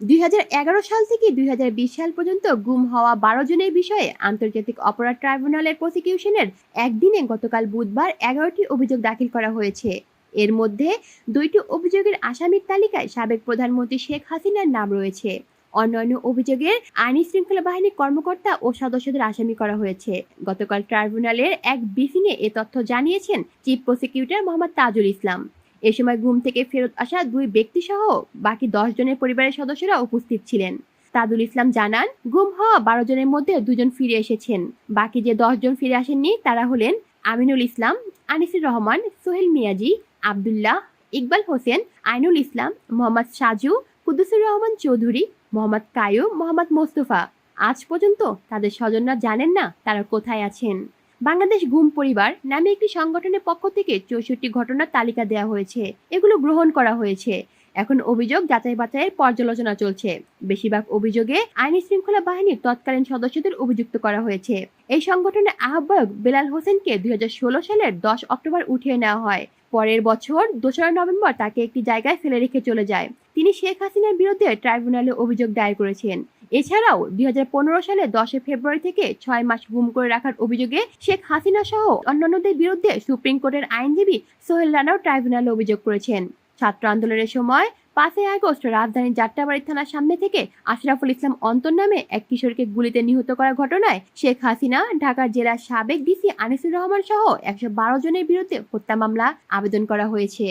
2011 সাল থেকে 2020 সাল পর্যন্ত গুম হওয়া 12 জনের বিষয়ে আন্তর্জাতিক অপরাধ ট্রাইব্যুনালের প্রসিকিউশনের একদিনে গতকাল বুধবার 11টি অভিযোগ দাখিল করা হয়েছে। এর মধ্যে 2টি অভিযোগের আসামির তালিকায় সাবেক প্রধানমন্ত্রী শেখ হাসিনার নাম রয়েছে। অন্যান্য অভিযোগের আইনি শৃঙ্খলা বাহিনীর কর্মকর্তা ও সদস্যদের আসামি করা হয়েছে। গতকাল ট্রাইব্যুনালের এক ব্রিফিংয়ে এ তথ্য জানিয়েছেন চিফ প্রসিকিউটর মোহাম্মদ তাজুল ইসলাম। এ সময় ঘুম থেকে ফেরত আসা 2 ব্যক্তি সহ বাকি 10 জনের পরিবারের সদস্যরা উপস্থিত ছিলেন। তাজুল ইসলাম জানান, গুম হওয়া 12 জনের মধ্যে 2 জন ফিরে এসেছেন। বাকি যে 10 জন ফিরে আসেননি তারা হলেন আমিনুল ইসলাম, আনিসুর রহমান, সোহেল মিয়াজি, আব্দুল্লাহ, ইকবাল হোসেন, আইনুল ইসলাম, মোহাম্মদ সাজু, কুদ্দুসুর রহমান চৌধুরী, মোহাম্মদ কায়ুম, মোহাম্মদ মোস্তফা। আজ পর্যন্ত তাদের স্বজনরা জানেন না তারা কোথায় আছেন। বাংলাদেশ গুম পরিবার নামে একটি সংগঠনের পক্ষ থেকে 64 ঘটনার তালিকা দেওয়া হয়েছে। এগুলো গ্রহণ করা হয়েছে। এখন অভিযোগ যাচাই বাছাইয়ের পর্যালোচনা চলছে। বেশিরভাগ অভিযোগে আইনি শৃঙ্খলা বাহিনীর তৎকালীন সদস্যদের অভিযুক্ত করা হয়েছে। এই সংগঠনের আহ্বায়ক বেলাল হোসেনকে 2016 সালের 10 অক্টোবর উঠিয়ে নেওয়া হয়। পরের বছর 2রা নভেম্বর তাকে একটি জায়গায় ফেলে রেখে চলে যায়। তিনি শেখ হাসিনার বিরুদ্ধে ট্রাইব্যুনালে অভিযোগ দায়ের করেছেন। এছাড়াও 2015 সালে 10 ফেব্রুয়ারি থেকে 6 মাস গুম করে রাখার অভিযোগে শেখ হাসিনা সহ অন্যান্যদের বিরুদ্ধে সুপ্রিম কোর্টের আইনজীবী সোহেল রানাও ট্রাইব্যুনালে অভিযোগ করেছেন। ছাত্র আন্দোলনের সময় 5 আগস্ট রাজধানীর যাত্রাবাড়ি থানার সামনে থেকে আশরাফুল ইসলাম অন্তর নামে এক কিশোরকে গুলিতে নিহত করার ঘটনায় শেখ হাসিনা, ঢাকার জেলার সাবেক ডিসি আনিসুর রহমান সহ 112 জনের বিরুদ্ধে হত্যা মামলা আবেদন করা হয়েছে।